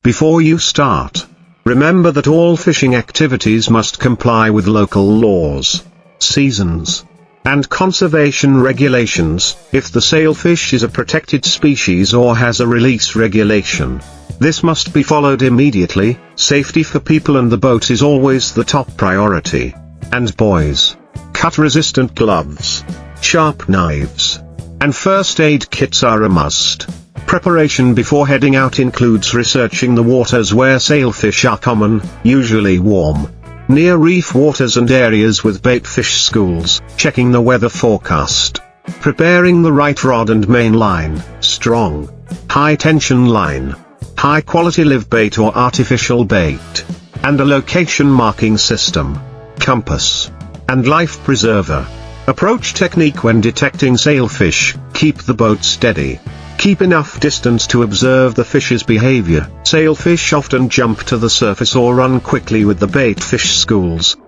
Before you start, remember that all fishing activities must comply with local laws, seasons, and conservation regulations, if the sailfish is a protected species or has a release regulation. This must be followed immediately. Safety for people and the boat is always the top priority. And boys, cut-resistant gloves, sharp knives, and first aid kits are a must. Preparation before heading out includes researching the waters where sailfish are common, usually warm, near reef waters and areas with bait fish schools, checking the weather forecast, preparing the right rod and main line, strong, high-tension line, high-quality live bait or artificial bait, and a location marking system, compass, and life preserver. Approach technique when detecting sailfish: keep the boat steady. Keep enough distance to observe the fish's behavior. Sailfish often jump to the surface or run quickly with the bait fish schools.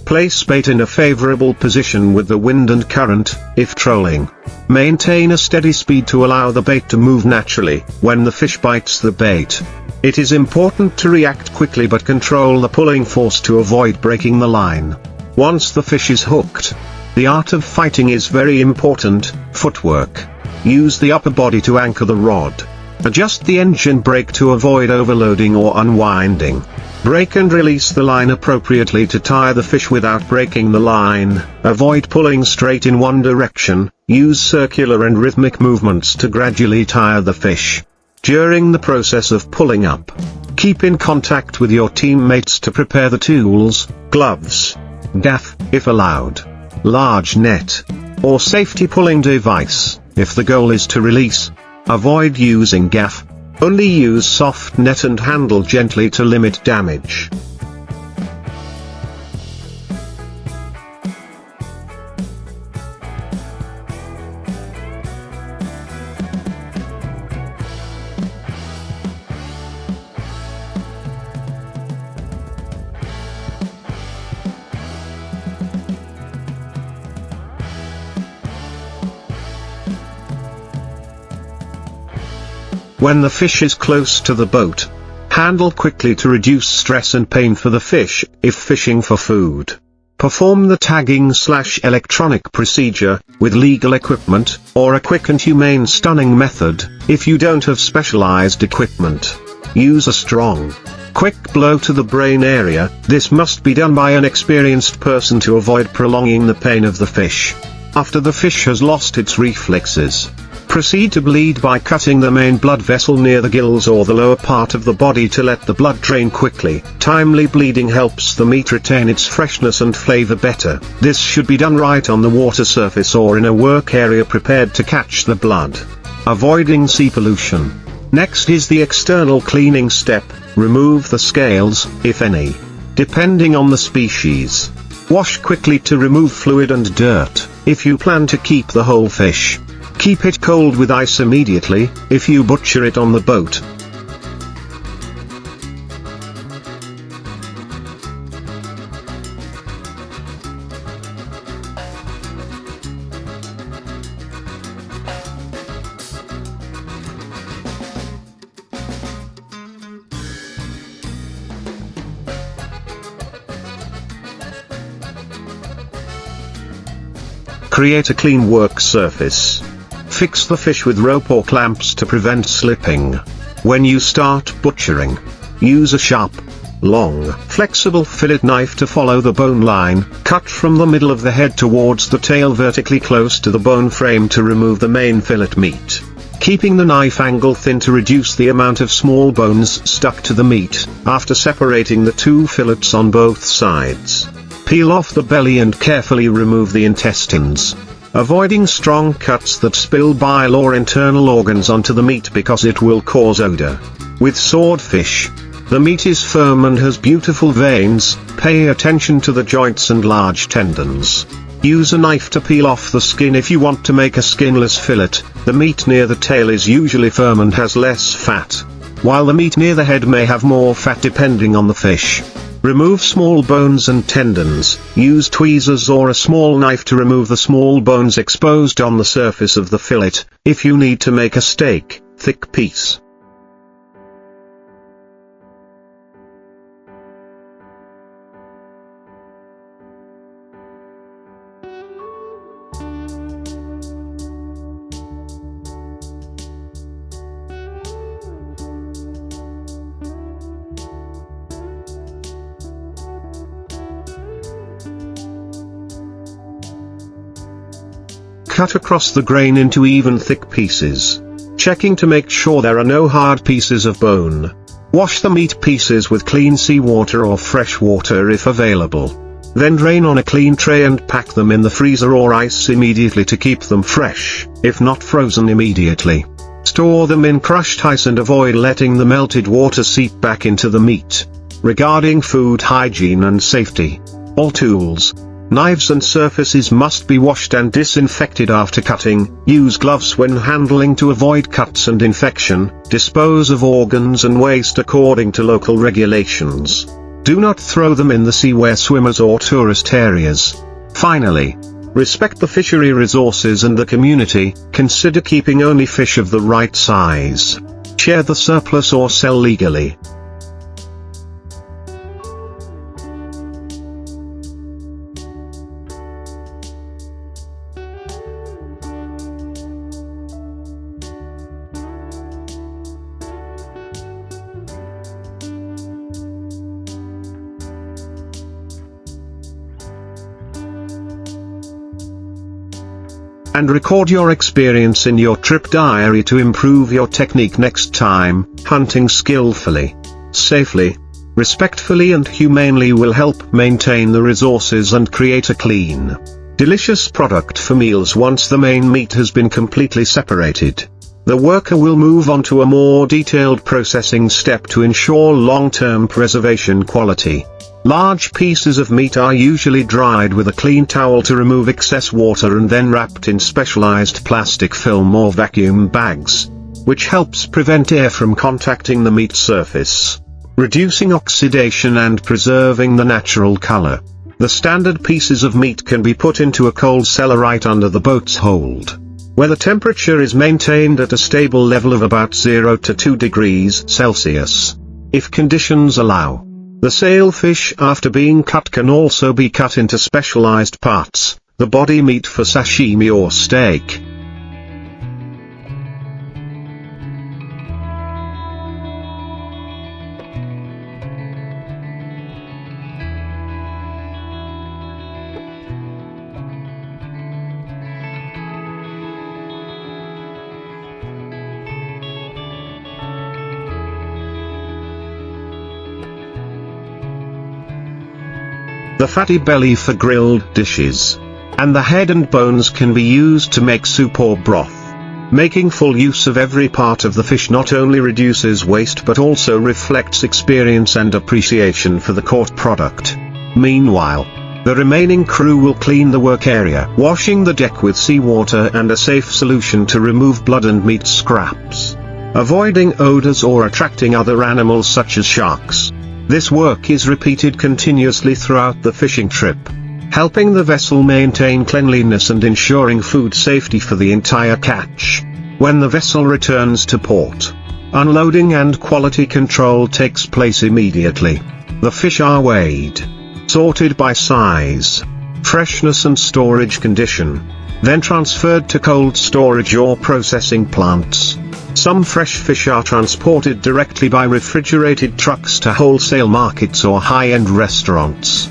Place bait in a favorable position with the wind and current, if trolling. Maintain a steady speed to allow the bait to move naturally. When the fish bites the bait, it is important to react quickly but control the pulling force to avoid breaking the line. Once the fish is hooked, the art of fighting is very important. Footwork. Use the upper body to anchor the rod. Adjust the engine brake to avoid overloading or unwinding. Break and release the line appropriately to tie the fish without breaking the line. Avoid pulling straight in one direction. Use circular and rhythmic movements to gradually tire the fish. During the process of pulling up, keep in contact with your teammates to prepare the tools, gloves, gaff, if allowed, large net, or safety pulling device, if the goal is to release. Avoid using gaff. Only use soft net and handle gently to limit damage. When the fish is close to the boat, handle quickly to reduce stress and pain for the fish, if fishing for food. Perform the tagging/electronic procedure, with legal equipment, or a quick and humane stunning method, if you don't have specialized equipment. Use a strong, quick blow to the brain area. This must be done by an experienced person to avoid prolonging the pain of the fish. After the fish has lost its reflexes, proceed to bleed by cutting the main blood vessel near the gills or the lower part of the body to let the blood drain quickly. Timely bleeding helps the meat retain its freshness and flavor better. This should be done right on the water surface or in a work area prepared to catch the blood. Avoiding sea pollution. Next is the external cleaning step. Remove the scales, if any, depending on the species. Wash quickly to remove fluid and dirt. If you plan to keep the whole fish, keep it cold with ice immediately. If you butcher it on the boat, create a clean work surface. Fix the fish with rope or clamps to prevent slipping. When you start butchering, use a sharp, long, flexible fillet knife to follow the bone line. Cut from the middle of the head towards the tail vertically close to the bone frame to remove the main fillet meat, keeping the knife angle thin to reduce the amount of small bones stuck to the meat. After separating the two fillets on both sides, peel off the belly and carefully remove the intestines, avoiding strong cuts that spill bile or internal organs onto the meat because it will cause odor. With swordfish, The meat is firm and has beautiful veins. Pay attention to the joints and large tendons. Use a knife to peel off the skin if you want to make a skinless fillet. The meat near the tail is usually firm and has less fat, while the meat near the head may have more fat depending on the fish. Remove small bones and tendons. Use tweezers or a small knife to remove the small bones exposed on the surface of the fillet, if you need to make a steak, thick piece. Cut across the grain into even thick pieces, checking to make sure there are no hard pieces of bone. Wash the meat pieces with clean seawater or fresh water if available. Then drain on a clean tray and pack them in the freezer or ice immediately to keep them fresh, if not frozen immediately. Store them in crushed ice and avoid letting the melted water seep back into the meat. Regarding food hygiene and safety, all tools, knives and surfaces must be washed and disinfected after cutting. Use gloves when handling to avoid cuts and infection. Dispose of organs and waste according to local regulations. Do not throw them in the sea where swimmers or tourist areas. Finally, respect the fishery resources and the community. Consider keeping only fish of the right size. Share the surplus or sell legally. And record your experience in your trip diary to improve your technique next time. Hunting skillfully, safely, respectfully and humanely will help maintain the resources and create a clean, delicious product for meals once the main meat has been completely separated. The worker will move on to a more detailed processing step to ensure long-term preservation quality. Large pieces of meat are usually dried with a clean towel to remove excess water and then wrapped in specialized plastic film or vacuum bags, which helps prevent air from contacting the meat surface, reducing oxidation and preserving the natural color. The standard pieces of meat can be put into a cold cellar right under the boat's hold, where the temperature is maintained at a stable level of about 0 to 2 degrees Celsius, if conditions allow. The sailfish after being cut can also be cut into specialized parts, the body meat for sashimi or steak. The fatty belly for grilled dishes, and the head and bones can be used to make soup or broth. Making full use of every part of the fish not only reduces waste but also reflects experience and appreciation for the caught product. Meanwhile, the remaining crew will clean the work area, washing the deck with seawater and a safe solution to remove blood and meat scraps, avoiding odors or attracting other animals such as sharks. This work is repeated continuously throughout the fishing trip, helping the vessel maintain cleanliness and ensuring food safety for the entire catch. When the vessel returns to port, unloading and quality control takes place immediately. The fish are weighed, sorted by size, freshness and storage condition, then transferred to cold storage or processing plants. Some fresh fish are transported directly by refrigerated trucks to wholesale markets or high-end restaurants.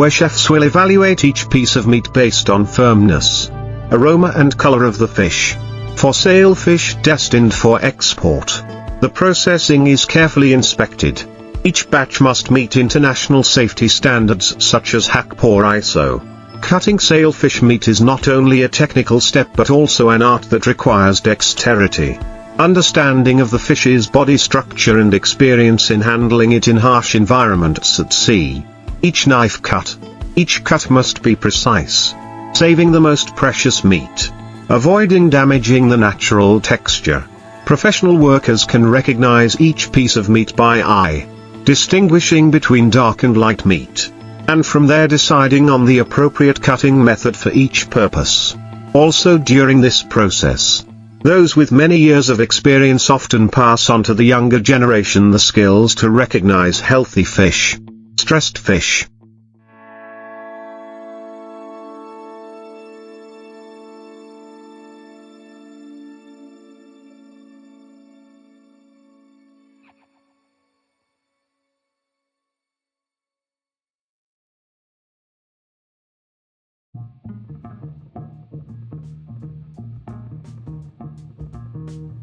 where chefs will evaluate each piece of meat based on firmness, aroma and color of the fish. For sailfish destined for export, the processing is carefully inspected. Each batch must meet international safety standards such as HACCP or ISO. Cutting sailfish meat is not only a technical step but also an art that requires dexterity, understanding of the fish's body structure and experience in handling it in harsh environments at sea. Each cut must be precise, saving the most precious meat, avoiding damaging the natural texture. Professional workers can recognize each piece of meat by eye, distinguishing between dark and light meat, and from there deciding on the appropriate cutting method for each purpose. Also during this process, those with many years of experience often pass on to the younger generation the skills to recognize healthy fish, stressed fish.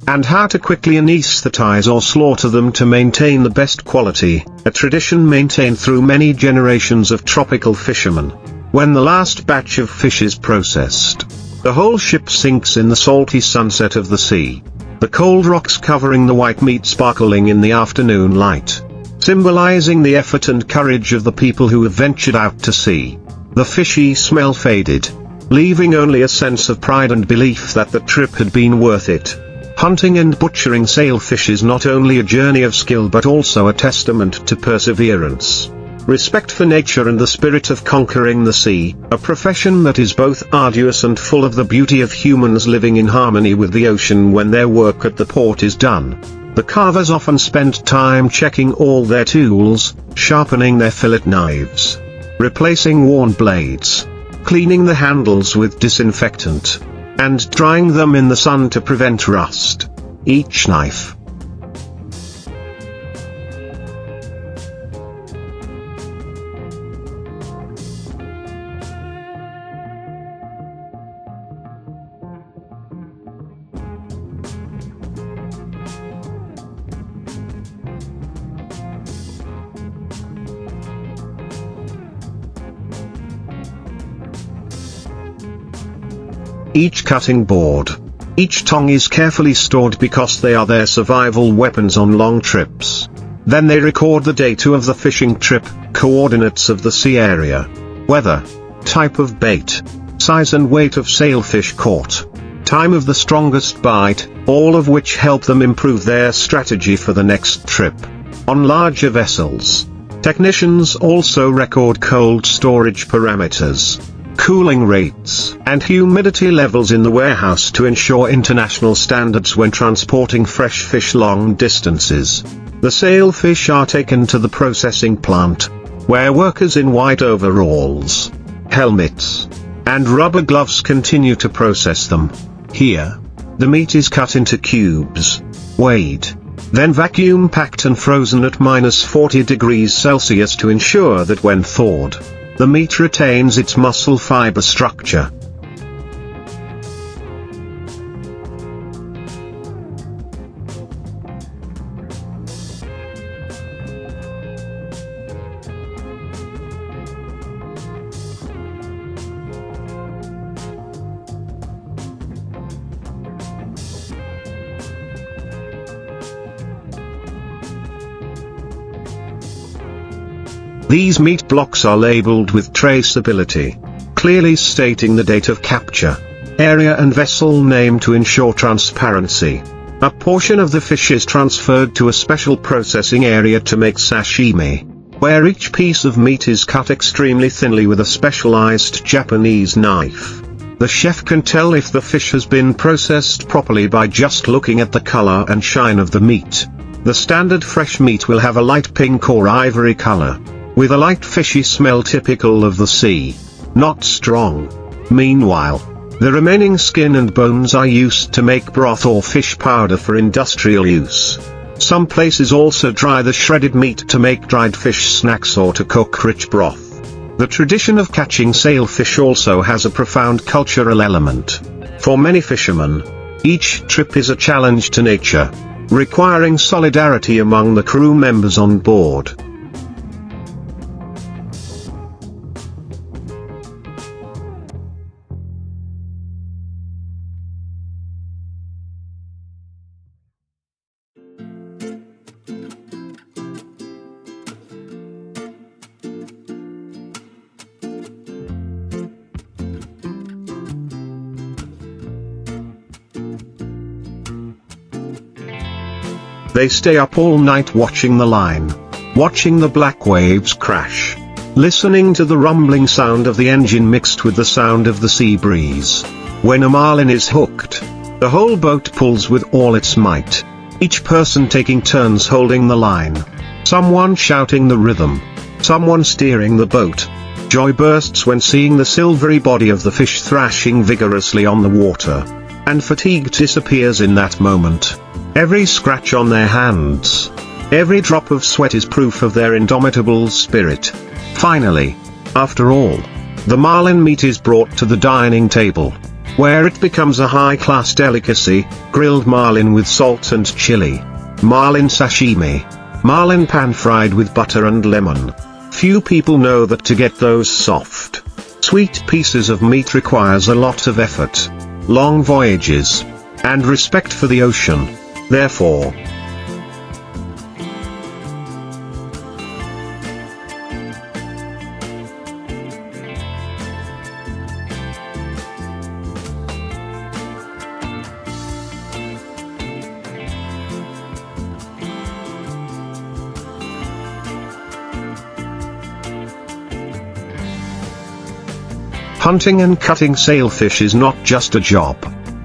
And how to quickly anesthetize or slaughter them to maintain the best quality, a tradition maintained through many generations of tropical fishermen. When the last batch of fish is processed, the whole ship sinks in the salty sunset of the sea, the cold rocks covering the white meat sparkling in the afternoon light, symbolizing the effort and courage of the people who have ventured out to sea. The fishy smell faded, leaving only a sense of pride and belief that the trip had been worth it. Hunting and butchering sailfish is not only a journey of skill but also a testament to perseverance, respect for nature and the spirit of conquering the sea, a profession that is both arduous and full of the beauty of humans living in harmony with the ocean when their work at the port is done. The carvers often spend time checking all their tools, sharpening their fillet knives, replacing worn blades, cleaning the handles with disinfectant, and drying them in the sun to prevent rust. Each knife, each cutting board, each tong is carefully stored because they are their survival weapons on long trips. Then they record the date of the fishing trip, coordinates of the sea area, weather, type of bait, size and weight of sailfish caught, time of the strongest bite, all of which help them improve their strategy for the next trip. On larger vessels, technicians also record cold storage parameters, cooling rates, and humidity levels in the warehouse to ensure international standards when transporting fresh fish long distances. The sailfish are taken to the processing plant, where workers in white overalls, helmets, and rubber gloves continue to process them. Here, the meat is cut into cubes, weighed, then vacuum packed and frozen at -40 degrees Celsius to ensure that when thawed, the meat retains its muscle fiber structure. These meat blocks are labeled with traceability, clearly stating the date of capture, area and vessel name to ensure transparency. A portion of the fish is transferred to a special processing area to make sashimi, where each piece of meat is cut extremely thinly with a specialized Japanese knife. The chef can tell if the fish has been processed properly by just looking at the color and shine of the meat. The standard fresh meat will have a light pink or ivory color, with a light fishy smell typical of the sea, not strong. Meanwhile, the remaining skin and bones are used to make broth or fish powder for industrial use. Some places also dry the shredded meat to make dried fish snacks or to cook rich broth. The tradition of catching sailfish also has a profound cultural element. For many fishermen, each trip is a challenge to nature, requiring solidarity among the crew members on board. They stay up all night watching the line, watching the black waves crash, listening to the rumbling sound of the engine mixed with the sound of the sea breeze. When a marlin is hooked, the whole boat pulls with all its might, each person taking turns holding the line, someone shouting the rhythm, someone steering the boat. Joy bursts when seeing the silvery body of the fish thrashing vigorously on the water, and fatigue disappears in that moment. Every scratch on their hands, every drop of sweat is proof of their indomitable spirit. Finally, after all, the marlin meat is brought to the dining table, where it becomes a high-class delicacy: grilled marlin with salt and chili, marlin sashimi, marlin pan-fried with butter and lemon. Few people know that to get those soft, sweet pieces of meat requires a lot of effort, long voyages, and respect for the ocean. Therefore, hunting and cutting sailfish is not just a job,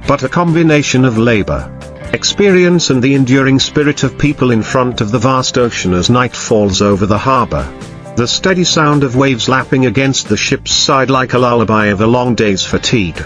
but a combination of labor, experience and the enduring spirit of people in front of the vast ocean as night falls over the harbor. The steady sound of waves lapping against the ship's side like a lullaby of a long day's fatigue.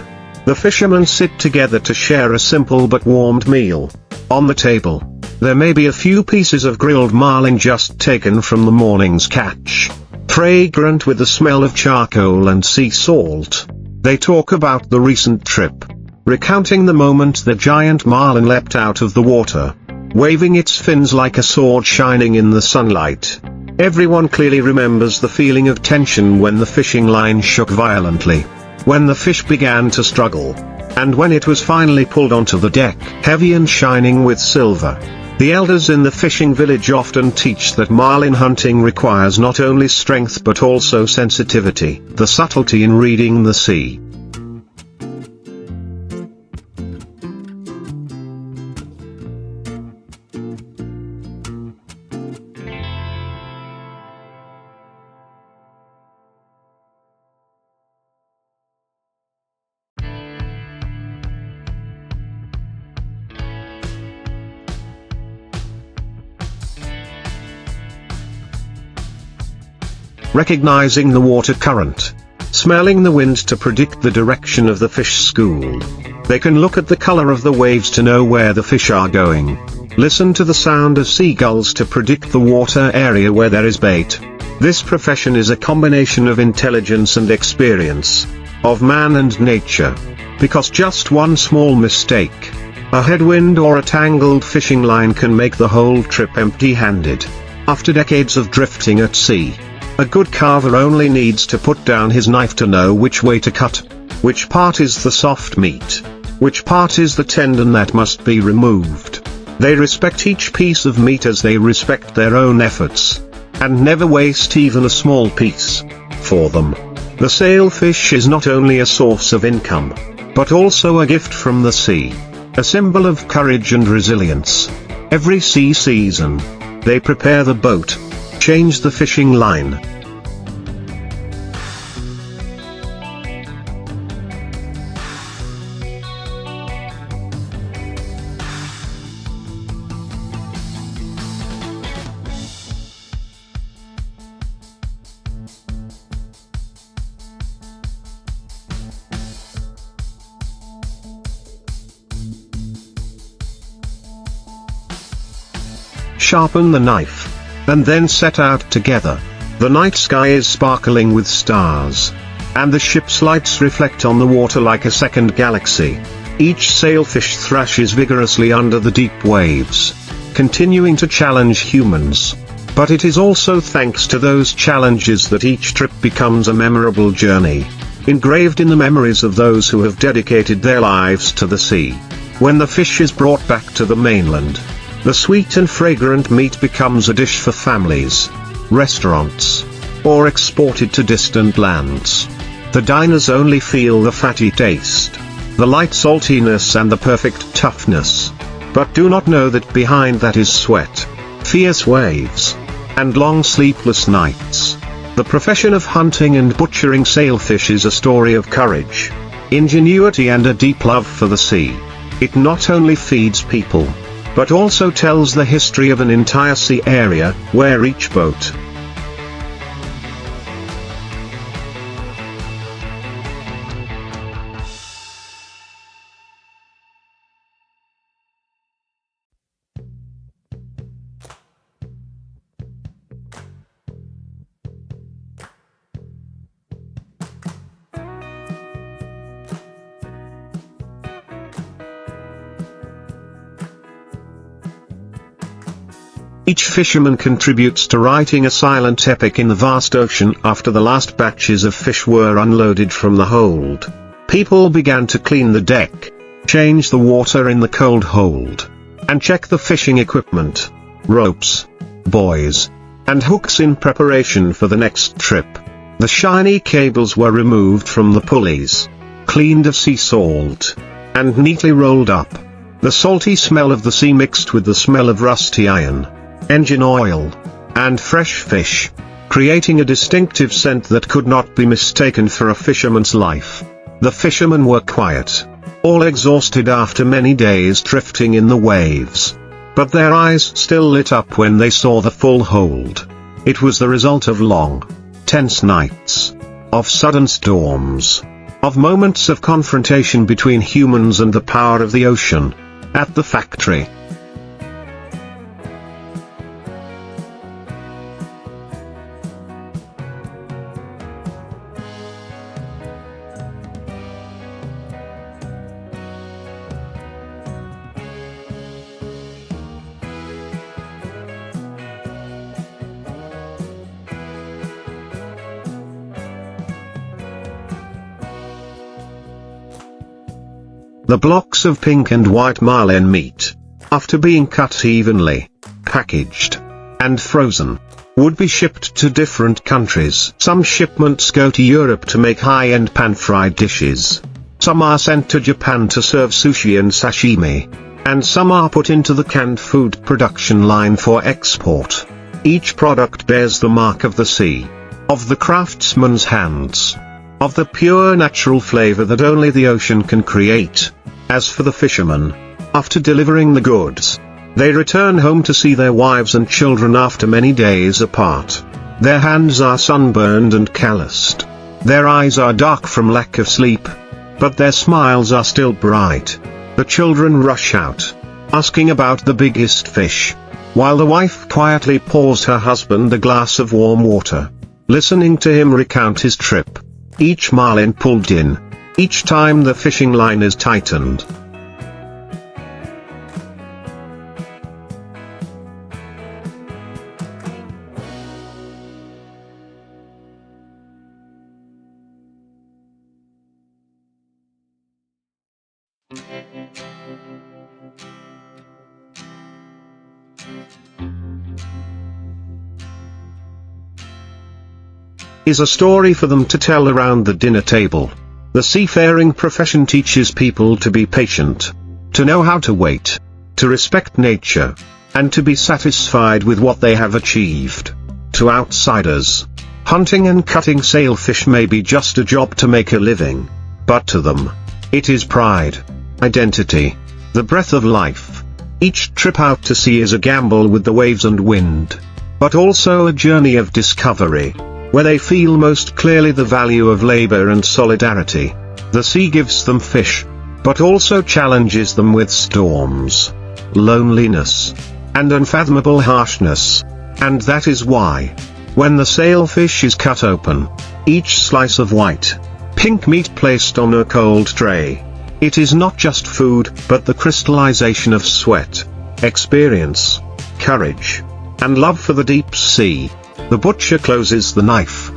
The fishermen sit together to share a simple but warmed meal. On the table, there may be a few pieces of grilled marlin just taken from the morning's catch, fragrant with the smell of charcoal and sea salt. They talk about the recent trip, recounting the moment the giant marlin leapt out of the water, waving its fins like a sword shining in the sunlight. Everyone clearly remembers the feeling of tension when the fishing line shook violently, when the fish began to struggle, and when it was finally pulled onto the deck, heavy and shining with silver. The elders in the fishing village often teach that marlin hunting requires not only strength but also sensitivity, the subtlety in reading the sea. Recognizing the water current, smelling the wind to predict the direction of the fish school. They can look at the color of the waves to know where the fish are going, listen to the sound of seagulls to predict the water area where there is bait. This profession is a combination of intelligence and experience, of man and nature, because just one small mistake, a headwind or a tangled fishing line can make the whole trip empty-handed. After decades of drifting at sea, a good carver only needs to put down his knife to know which way to cut, which part is the soft meat, which part is the tendon that must be removed. They respect each piece of meat as they respect their own efforts, and never waste even a small piece. For them, the sailfish is not only a source of income, but also a gift from the sea, a symbol of courage and resilience. Every sea season, they prepare the boat, change the fishing line. Sharpen the knife, and then set out together. The night sky is sparkling with stars, and the ship's lights reflect on the water like a second galaxy. Each sailfish thrashes vigorously under the deep waves, continuing to challenge humans. But it is also thanks to those challenges that each trip becomes a memorable journey, engraved in the memories of those who have dedicated their lives to the sea. When the fish is brought back to the mainland, the sweet and fragrant meat becomes a dish for families, restaurants, or exported to distant lands. The diners only feel the fatty taste, the light saltiness and the perfect toughness, but do not know that behind that is sweat, fierce waves, and long sleepless nights. The profession of hunting and butchering sailfish is a story of courage, ingenuity and a deep love for the sea. It not only feeds people, but also tells the history of an entire sea area, where each boat, each fisherman contributes to writing a silent epic in the vast ocean. After the last batches of fish were unloaded from the hold, people began to clean the deck, change the water in the cold hold, and check the fishing equipment, ropes, buoys, and hooks in preparation for the next trip. The shiny cables were removed from the pulleys, cleaned of sea salt, and neatly rolled up. The salty smell of the sea mixed with the smell of rusty iron, engine oil, and fresh fish, creating a distinctive scent that could not be mistaken for a fisherman's life. The fishermen were quiet, all exhausted after many days drifting in the waves, but their eyes still lit up when they saw the full hold. It was the result of long, tense nights, of sudden storms, of moments of confrontation between humans and the power of the ocean. At the factory, the blocks of pink and white marlin meat, after being cut evenly, packaged, and frozen, would be shipped to different countries. Some shipments go to Europe to make high-end pan-fried dishes. Some are sent to Japan to serve sushi and sashimi. And some are put into the canned food production line for export. Each product bears the mark of the sea, of the craftsman's hands, of the pure natural flavor that only the ocean can create. As for the fishermen, after delivering the goods, they return home to see their wives and children after many days apart. Their hands are sunburned and calloused. Their eyes are dark from lack of sleep, but their smiles are still bright. The children rush out, asking about the biggest fish, while the wife quietly pours her husband a glass of warm water, listening to him recount his trip, each marlin pulled in, each time the fishing line is tightened. Is a story for them to tell around the dinner table. The seafaring profession teaches people to be patient, to know how to wait, to respect nature, and to be satisfied with what they have achieved. To outsiders, hunting and cutting sailfish may be just a job to make a living, but to them, it is pride, identity, the breath of life. Each trip out to sea is a gamble with the waves and wind, but also a journey of discovery, where they feel most clearly the value of labor and solidarity. The sea gives them fish, but also challenges them with storms, loneliness, and unfathomable harshness. And that is why, When the sailfish is cut open, each slice of white, pink meat placed on a cold tray, it is not just food, but the crystallization of sweat, experience, courage, and love for the deep sea. The butcher closes the knife.